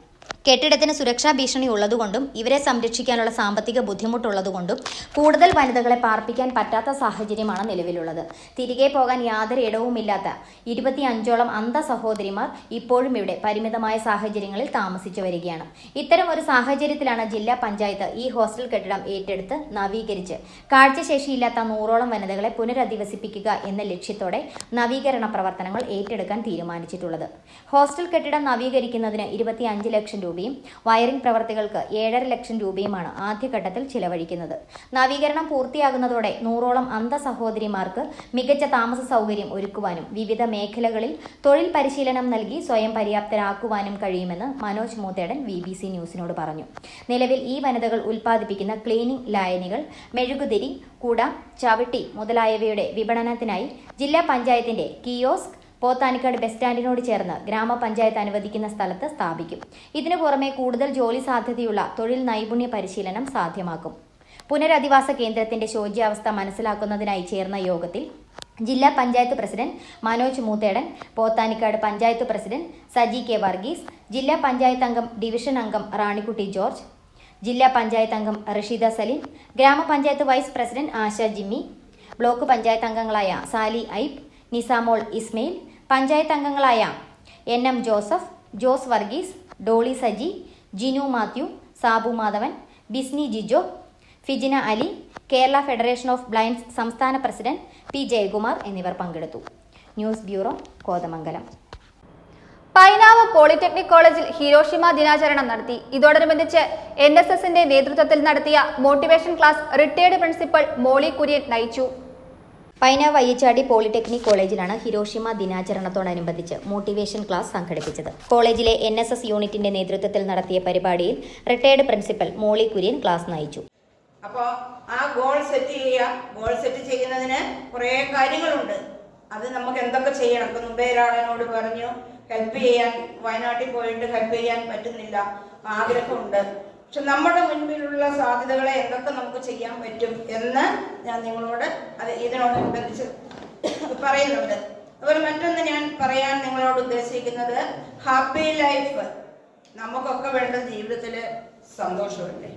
കെട്ടിടത്തിന് സുരക്ഷാ ഭീഷണി ഉള്ളതുകൊണ്ടും ഇവരെ സംരക്ഷിക്കാനുള്ള സാമ്പത്തിക ബുദ്ധിമുട്ടുള്ളതുകൊണ്ടും കൂടുതൽ വനിതകളെ പാർപ്പിക്കാൻ പറ്റാത്ത സാഹചര്യമാണ് നിലവിലുള്ളത്. തിരികെ പോകാൻ യാതൊരു ഇടവുമില്ലാത്ത 25ഓളം അന്ധ സഹോദരിമാർ ഇപ്പോഴും ഇവിടെ പരിമിതമായ സാഹചര്യങ്ങളിൽ താമസിച്ചു വരികയാണ്. ഇത്തരം ഒരു സാഹചര്യത്തിലാണ് ജില്ലാ പഞ്ചായത്ത് ഈ ഹോസ്റ്റൽ കെട്ടിടം ഏറ്റെടുത്ത് നവീകരിച്ച് കാഴ്ചശേഷിയില്ലാത്ത 100ഓളം വനിതകളെ പുനരധിവസിപ്പിക്കുക എന്ന ലക്ഷ്യത്തോടെ നവീകരണ പ്രവർത്തനങ്ങൾ ഏറ്റെടുക്കാൻ തീരുമാനിച്ചിട്ടുള്ളത്. ഹോസ്റ്റൽ കെട്ടിടം നവീകരിക്കുന്നതിന് 25 ലക്ഷം രൂപയും വയറിംഗ് പ്രവർത്തികൾക്ക് 7.5 ലക്ഷം രൂപയുമാണ് ആദ്യഘട്ടത്തിൽ ചിലവഴിക്കുന്നത്. നവീകരണം പൂർത്തിയാകുന്നതോടെ 100ഓളം അന്ധ സഹോദരിമാർക്ക് മികച്ച താമസ സൗകര്യം ഒരുക്കുവാനും വിവിധ മേഖലകളിൽ തൊഴിൽ പരിശീലനം നൽകി സ്വയം പര്യാപ്തരാക്കുവാനും കഴിയുമെന്ന് മനോജ് മൂത്തേടൻ BBC ന്യൂസിനോട് പറഞ്ഞു. നിലവിൽ ഈ വനിതകൾ ഉൽപ്പാദിപ്പിക്കുന്ന ക്ലീനിംഗ് ലായനികൾ, മെഴുകുതിരി, കുട, ചവിട്ടി മുതലായവയുടെ വിപണനത്തിനായി ജില്ലാ പഞ്ചായത്തിന്റെ കിയോസ്ക് പോത്താനിക്കാട് ബസ് സ്റ്റാൻഡിനോട് ചേർന്ന് ഗ്രാമപഞ്ചായത്ത് അനുവദിക്കുന്ന സ്ഥലത്ത് സ്ഥാപിക്കും. ഇതിനു പുറമെ കൂടുതൽ ജോലി സാധ്യതയുള്ള തൊഴിൽ നൈപുണ്യ പരിശീലനം സാധ്യമാക്കും. പുനരധിവാസ കേന്ദ്രത്തിന്റെ ശോച്യാവസ്ഥ മനസ്സിലാക്കുന്നതിനായി ചേർന്ന യോഗത്തിൽ ജില്ലാ panchayat president Manoj Moothedan, Pothanikkad panchayat president Saji K Varghese, ജില്ലാ പഞ്ചായത്ത് അംഗം ഡിവിഷൻ അംഗം റാണിക്കുട്ടി ജോർജ്, ജില്ലാ പഞ്ചായത്ത് അംഗം റഷീദ സലീം, ഗ്രാമപഞ്ചായത്ത് vice president Asha Jimmy, block panchayat അംഗങ്ങളായ സാലി ഐബ്, നിസാമോൾ ഇസ്മയിൽ, പഞ്ചായത്ത് അംഗങ്ങളായ NM Joseph, Jose Varghese, Dolly Saji, Jinu Mathew, Sabu Madhavan, Bisni Jijo, Fijina Ali, Kerala federation of blinds സംസ്ഥാന പ്രസിഡന്റ് P ജയകുമാർ എന്നിവർ പങ്കെടുത്തു. News bureau, Kothamangalam. Painavu polytechnic കോളേജിൽ ഹിരോഷിമ ദിനാചരണം നടത്തി. ഇതോടനുബന്ധിച്ച് NSSന്റെ നേതൃത്വത്തിൽ നടത്തിയ motivation class retired principal Molly Kurian നയിച്ചു. പൈന വയ്യച്ചാടി പോളിടെക്നിക് കോളേജിലാണ് ഹിരോഷിമ ദിനാചരണത്തോടനുബന്ധിച്ച് മോട്ടിവേഷൻ ക്ലാസ് സംഘടിപ്പിച്ചത്. കോളേജിലെ NSS യൂണിറ്റിന്റെ നേതൃത്വത്തിൽ നടത്തിയ പരിപാടിയിൽ retired principal Molly Kurian class നയിച്ചു. അപ്പോൾ ആ ഗോൾ സെറ്റ് ചെയ്യുക. ഗോൾ സെറ്റ് ചെയ്യുന്നതിന് കുറേ കാര്യങ്ങളുണ്ട്. അത് നമുക്ക് എന്തൊക്കെ ചെയ്യണം. ഇപ്പം മുമ്പേ ഒരാളെന്നോട് പറഞ്ഞു ഹെൽപ്പ് ചെയ്യാൻ, വയനാട്ടിൽ പോയിട്ട് ഹെൽപ്പ് ചെയ്യാൻ പറ്റുന്നില്ല, ആഗ്രഹമുണ്ട്. പക്ഷെ നമ്മുടെ മുൻപിലുള്ള സാധ്യതകളെ എന്തൊക്കെ നമുക്ക് ചെയ്യാൻ പറ്റും എന്ന് ഞാൻ നിങ്ങളോട് ഇതിനോടനുബന്ധിച്ച് പറയുന്നുണ്ട്. അതുപോലെ മറ്റൊന്ന് ഞാൻ പറയാൻ നിങ്ങളോട് ഉദ്ദേശിക്കുന്നത്, ഹാപ്പി ലൈഫ്. നമുക്കൊക്കെ വേണ്ടത് ജീവിതത്തിൽ സന്തോഷമല്ലേ?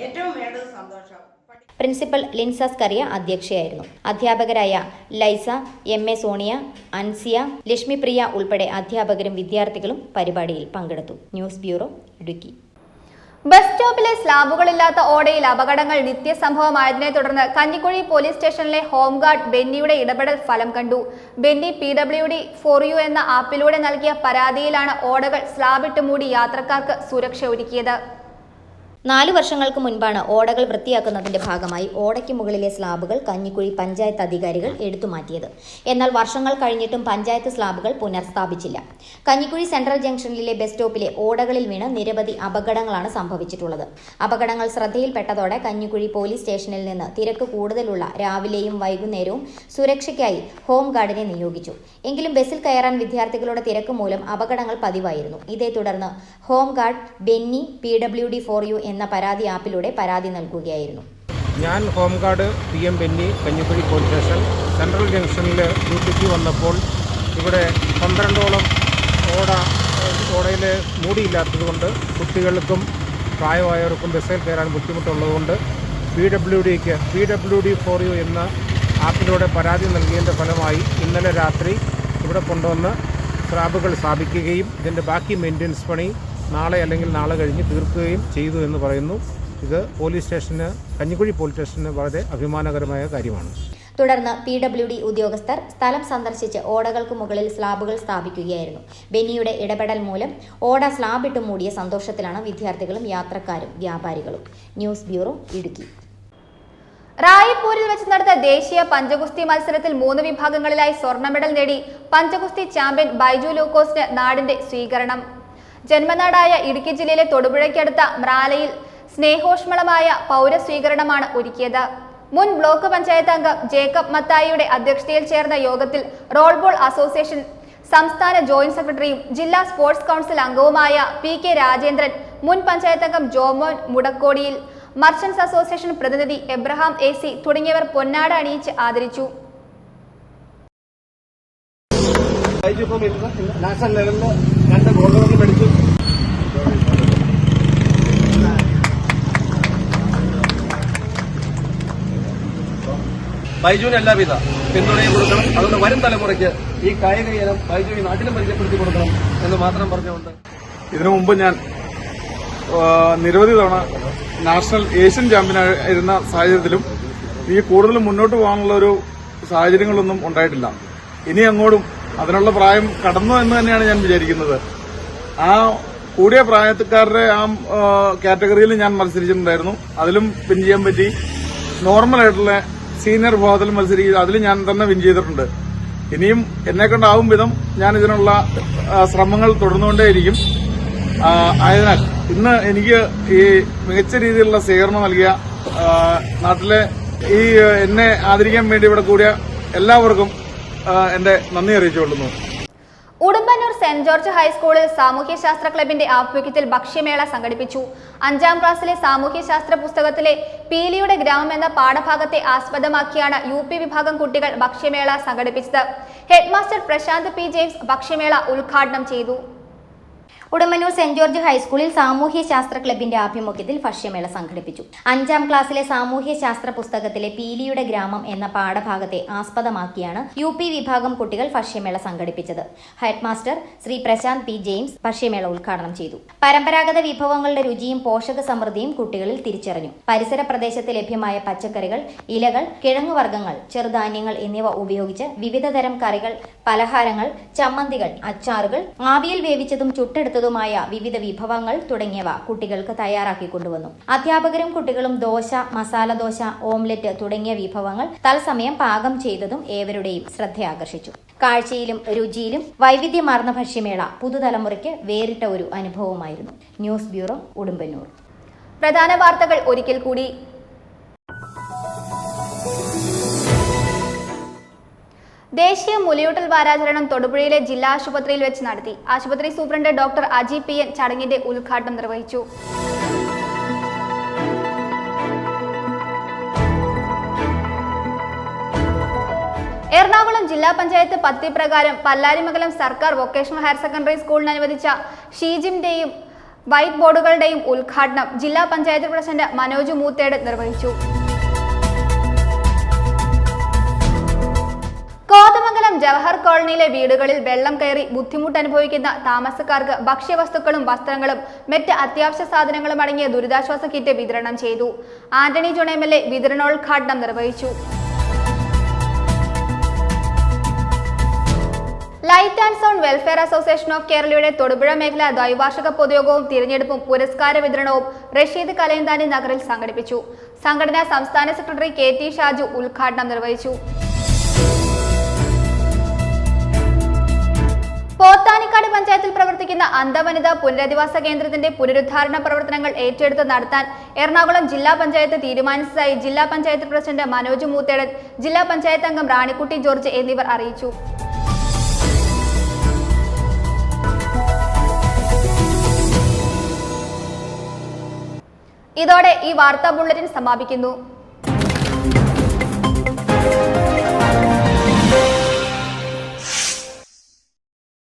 ഏറ്റവും വേണ്ടത് സന്തോഷം. പ്രിൻസിപ്പൽ ലിൻസ സ്കറിയ അധ്യക്ഷയായിരുന്നു. അധ്യാപകരായ ലൈസ, MA സോണിയ, അൻസിയ, ലക്ഷ്മിപ്രിയ ഉൾപ്പെടെ അധ്യാപകരും വിദ്യാർത്ഥികളും പരിപാടിയിൽ പങ്കെടുത്തു. News bureau, Idukki. ബസ് സ്റ്റോപ്പിലെ സ്ലാബുകളില്ലാത്ത ഓടയിൽ അപകടങ്ങൾ നിത്യസംഭവമായതിനെ തുടർന്ന് കഞ്ഞിക്കുഴി പോലീസ് സ്റ്റേഷനിലെ ഹോംഗാർഡ് ബെന്നിയുടെ ഇടപെടൽ ഫലം കണ്ടു. ബെന്നി PWD for You എന്ന ആപ്പിലൂടെ നൽകിയ പരാതിയിലാണ് ഓടകൾ സ്ലാബിട്ട് മൂടി യാത്രക്കാർക്ക് സുരക്ഷ ഒരുക്കിയത്. 4 വർഷങ്ങൾക്ക് മുൻപാണ് ഓടകൾ വൃത്തിയാക്കുന്നതിന്റെ ഭാഗമായി ഓടയ്ക്ക് മുകളിലെ സ്ലാബുകൾ കഞ്ഞിക്കുഴി പഞ്ചായത്ത് അധികാരികൾ എടുത്തുമാറ്റിയത്. എന്നാൽ വർഷങ്ങൾ കഴിഞ്ഞിട്ടും പഞ്ചായത്ത് സ്ലാബുകൾ പുനഃസ്ഥാപിച്ചില്ല. കഞ്ഞിക്കുഴി സെൻട്രൽ ജംഗ്ഷനിലെ ബസ് സ്റ്റോപ്പിലെ ഓടകളിൽ വീണ് നിരവധി അപകടങ്ങളാണ് സംഭവിച്ചിട്ടുള്ളത്. അപകടങ്ങൾ ശ്രദ്ധയിൽപ്പെട്ടതോടെ കഞ്ഞിക്കുഴി പോലീസ് സ്റ്റേഷനിൽ നിന്ന് തിരക്ക് കൂടുതലുള്ള രാവിലെയും വൈകുന്നേരവും സുരക്ഷയ്ക്കായി ഹോംഗാർഡിനെ നിയോഗിച്ചു. എങ്കിലും ബസ്സിൽ കയറാൻ വിദ്യാർത്ഥികളുടെ തിരക്ക് മൂലം അപകടങ്ങൾ പതിവായിരുന്നു. ഇതേ തുടർന്ന് home guard Benny PWD for You എന്ന പരാതി ആപ്പിലൂടെ പരാതി നൽകുകയായിരുന്നു. ഞാൻ home guard PM Benny, Kanjikuzhi police station central ജംഗ്ഷനിൽ ഡ്യൂട്ടിക്ക് വന്നപ്പോൾ ഇവിടെ 12ഓളം ഓടയിൽ മൂടിയില്ലാത്തതുകൊണ്ട് കുട്ടികൾക്കും പ്രായമായവർക്കും ബസ്സിൽ കയറാൻ ബുദ്ധിമുട്ടുള്ളതുകൊണ്ട് PWD for You എന്ന ആപ്പിലൂടെ പരാതി നൽകിയതിൻ്റെ ഫലമായി ഇന്നലെ രാത്രി ഇവിടെ കൊണ്ടുവന്ന് സ്ലാബുകൾ സ്ഥാപിക്കുകയും ഇതിൻ്റെ ബാക്കി മെയിൻ്റനൻസ് പണി നാളെ അല്ലെങ്കിൽ നാളെ കഴിഞ്ഞ് തീർക്കുകയും ചെയ്തു എന്ന് പറയുന്നു. ഇത് കഞ്ഞിക്കുഴി പോലീസ് സ്റ്റേഷന് വളരെ അഭിമാനകരമായ കാര്യമാണ്. തുടർന്ന് PWD ഉദ്യോഗസ്ഥർ സ്ഥലം സന്ദർശിച്ച് ഓടകൾക്ക് മുകളിൽ സ്ലാബുകൾ സ്ഥാപിക്കുകയായിരുന്നു. ബെന്നിയുടെ ഇടപെടൽ മൂലം ഓട സ്ലാബിട്ട് മൂടിയ സന്തോഷത്തിലാണ് വിദ്യാർത്ഥികളും യാത്രക്കാരും വ്യാപാരികളും. News bureau, Idukki. റായ്പൂരിൽ വെച്ച് നടന്ന ദേശീയ പഞ്ചഗുസ്തി മത്സരത്തിൽ 3 വിഭാഗങ്ങളിലായി സ്വർണ്ണ മെഡൽ നേടി പഞ്ചഗുസ്തി ചാമ്പ്യൻ ബൈജു ലൂക്കോസിന് നാടിന്റെ സ്വീകരണം. ജന്മനാടായ ഇടുക്കി ജില്ലയിലെ തൊടുപുഴയ്ക്കടുത്ത മ്രാലയിൽ സ്നേഹോഷ്മളമായ പൗരസ്വീകരണമാണ് ഒരുക്കിയത്. മുൻ ബ്ലോക്ക് പഞ്ചായത്ത് അംഗം ജേക്കബ് മത്തായിയുടെ അധ്യക്ഷതയിൽ ചേർന്ന യോഗത്തിൽ റോൾ ബോൾ അസോസിയേഷൻ സംസ്ഥാന ജോയിന്റ് സെക്രട്ടറിയും ജില്ലാ സ്പോർട്സ് കൗൺസിൽ അംഗവുമായ PK രാജേന്ദ്രൻ, മുൻ പഞ്ചായത്ത് അംഗം ജോമോൻ മുടക്കോടിയിൽ, മർച്ചന്റ്സ് അസോസിയേഷൻ പ്രതിനിധി എബ്രഹാം AC തുടങ്ങിയവർ പൊന്നാട അണിയിച്ച് ആദരിച്ചു. നാഷണൽ ലെവലിൽ 2 ഗോൾഡ് മെഡൽ ബൈജുവിന് എല്ലാവിധ പിന്തുണയും കൊടുക്കണം. അതുകൊണ്ട് വരും തലമുറയ്ക്ക് ഈ കായിക ഇനം ബൈജു ഈ നാട്ടിലും പരിചയപ്പെടുത്തി കൊടുക്കണം എന്ന് മാത്രം പറഞ്ഞുകൊണ്ട്, ഇതിനു മുമ്പ് ഞാൻ നിരവധി തവണ നാഷണൽ ഏഷ്യൻ ചാമ്പ്യനായിരുന്ന സാഹചര്യത്തിലും ഈ കൂടുതലും മുന്നോട്ട് പോകാനുള്ള ഒരു സാഹചര്യങ്ങളൊന്നും ഉണ്ടായിട്ടില്ല. ഇനി അങ്ങോട്ടും അതിനുള്ള പ്രായം കടന്നു എന്ന് തന്നെയാണ് ഞാൻ വിചാരിക്കുന്നത്. ആ കൂടിയ പ്രായക്കാരുടെ ആ കാറ്റഗറിയിൽ ഞാൻ മത്സരിച്ചിട്ടുണ്ടായിരുന്നു. അതിലും വിൻ ചെയ്യാൻ പറ്റി. നോർമലായിട്ടുള്ള സീനിയർ വിഭാഗത്തിൽ മത്സരിക്കുക, അതിൽ ഞാൻ തന്നെ വിൻ ചെയ്തിട്ടുണ്ട്. ഇനിയും എന്നെക്കൊണ്ടാവും വിധം ഞാൻ ഇതിനുള്ള ശ്രമങ്ങൾ തുടർന്നുകൊണ്ടേയിരിക്കും. ആയതിനാൽ ഇന്ന് എനിക്ക് ഈ മികച്ച രീതിയിലുള്ള സ്വീകരണം നൽകിയ നാട്ടിലെ ഈ എന്നെ ആദരിക്കാൻ വേണ്ടി ഇവിടെ കൂടിയ എല്ലാവർക്കും എന്റെ നന്ദി അറിയിച്ചുകൊള്ളുന്നു. ഉടുമ്പന്നൂർ സെന്റ് ജോർജ് ഹൈസ്കൂളിൽ സാമൂഹ്യശാസ്ത്ര ക്ലബിന്റെ ആഭിമുഖ്യത്തിൽ ഭക്ഷ്യമേള സംഘടിപ്പിച്ചു. 5ാം ക്ലാസ്സിലെ സാമൂഹ്യശാസ്ത്ര പുസ്തകത്തിലെ പീലിയുടെ ഗ്രാമം എന്ന പാഠഭാഗത്തെ ആസ്പദമാക്കിയാണ് UP വിഭാഗം കുട്ടികൾ ഭക്ഷ്യമേള സംഘടിപ്പിച്ചത്. ഹെഡ്മാസ്റ്റർ പ്രശാന്ത് P ജെയിംസ് ഭക്ഷ്യമേള ഉദ്ഘാടനം ചെയ്തു. ഉടുമ്പന്നൂർ സെന്റ് ജോർജ് ഹൈസ്കൂളിൽ സാമൂഹ്യശാസ്ത്ര ക്ലബിന്റെ ആഭിമുഖ്യത്തിൽ ഭക്ഷ്യമേള സംഘടിപ്പിച്ചു. 5ാം ക്ലാസ്സിലെ സാമൂഹ്യശാസ്ത്ര പുസ്തകത്തിലെ പീലിയുടെ ഗ്രാമം എന്ന പാഠഭാഗത്തെ ആസ്പദമാക്കിയാണ് UP വിഭാഗം കുട്ടികൾ ഭക്ഷ്യമേള സംഘടിപ്പിച്ചത്. ഹെഡ്മാസ്റ്റർ ശ്രീ പ്രശാന്ത് P ജെയിംസ് ഭക്ഷ്യമേള ഉദ്ഘാടനം ചെയ്തു. പരമ്പരാഗത വിഭവങ്ങളുടെ രുചിയും പോഷക സമൃദ്ധിയും കുട്ടികളിൽ തിരിച്ചറിഞ്ഞു. പരിസര പ്രദേശത്ത് ലഭ്യമായ പച്ചക്കറികൾ, ഇലകൾ, കിഴങ്ങുവർഗ്ഗങ്ങൾ, ചെറുധാന്യങ്ങൾ എന്നിവ ഉപയോഗിച്ച് വിവിധതരം കറികൾ, പലഹാരങ്ങൾ, ചമ്മന്തികൾ, അച്ചാറുകൾ, ആവിയിൽ വേവിച്ചതും ചുട്ടെടുത്തതും ചേർത്തതുമായ വിവിധ വിഭവങ്ങൾ തുടങ്ങിയവ കുട്ടികൾക്ക് തയ്യാറാക്കി കൊണ്ടുവന്നു. അധ്യാപകരും കുട്ടികളും ദോശ, മസാല ദോശ, ഓംലെറ്റ് തുടങ്ങിയ വിഭവങ്ങൾ തത്സമയം പാകം ചെയ്തതും ഏവരുടെയും ശ്രദ്ധയാകർഷിച്ചു. കാഴ്ചയിലും രുചിയിലും വൈവിധ്യമാർന്ന ഭക്ഷ്യമേള പുതുതലമുറയ്ക്ക് വേറിട്ട ഒരു അനുഭവമായിരുന്നു. News bureau, Udumbannoor. പ്രധാന വാർത്തകൾ ഒരിക്കൽ കൂടി. ദേശീയ മുലയൂട്ടൽ വാരാചരണം തൊടുപുഴയിലെ ജില്ലാ ആശുപത്രിയിൽ വെച്ച് നടത്തി. ആശുപത്രി സൂപ്രണ്ട് ഡോക്ടർ അജി PN ചടങ്ങിന്റെ ഉദ്ഘാടനം നിർവഹിച്ചു. എറണാകുളം ജില്ലാ പഞ്ചായത്ത് പദ്ധതി പ്രകാരം പല്ലാരിമംഗലം സർക്കാർ വൊക്കേഷണൽ ഹയർ സെക്കൻഡറി സ്കൂളിന് അനുവദിച്ച ഷീജിമിന്റെയും വൈറ്റ് ബോർഡുകളുടെയും ഉദ്ഘാടനം ജില്ലാ പഞ്ചായത്ത് പ്രസിഡന്റ് മനോജ് മൂത്തേട് നിർവഹിച്ചു. കോതമംഗലം ജവഹർ കോളനിയിലെ വീടുകളിൽ വെള്ളം കയറി ബുദ്ധിമുട്ട് അനുഭവിക്കുന്ന താമസക്കാർക്ക് ഭക്ഷ്യവസ്തുക്കളും വസ്ത്രങ്ങളും മറ്റ് അത്യാവശ്യ സാധനങ്ങളും അടങ്ങിയ ദുരിതാശ്വാസ കിറ്റ് വിതരണം ചെയ്തു. ആന്റണി ജോൺ MLA വിതരണോദ്ഘാടനം നിർവഹിച്ചു. Light and sound welfare association of കേരളയുടെ തൊടുപുഴ മേഖല ദ്വൈവാർഷിക പൊതുയോഗവും തിരഞ്ഞെടുപ്പും പുരസ്കാര വിതരണവും റഷീദ് കലയന്താനി നഗറിൽ സംഘടിപ്പിച്ചു. സംഘടനാ സംസ്ഥാന സെക്രട്ടറി KT ഷാജു ഉദ്ഘാടനം നിർവഹിച്ചു. പോത്താനിക്കാട് പഞ്ചായത്തിൽ പ്രവർത്തിക്കുന്ന അന്ധവനിതാ പുനരധിവാസ കേന്ദ്രത്തിന്റെ പുനരുദ്ധാരണ പ്രവർത്തനങ്ങൾ ഏറ്റെടുത്ത് നടത്താൻ എറണാകുളം ജില്ലാ പഞ്ചായത്ത് തീരുമാനിച്ചതായി ജില്ലാ പഞ്ചായത്ത് പ്രസിഡന്റ് മനോജ് മൂത്തേടൻ, ജില്ലാ പഞ്ചായത്ത് അംഗം റാണിക്കുട്ടി ജോർജ് എന്നിവർ അറിയിച്ചു. ഇതോടെ ഈ വാർത്താ ബുള്ളറ്റിൻ സമാപിക്കുന്നു.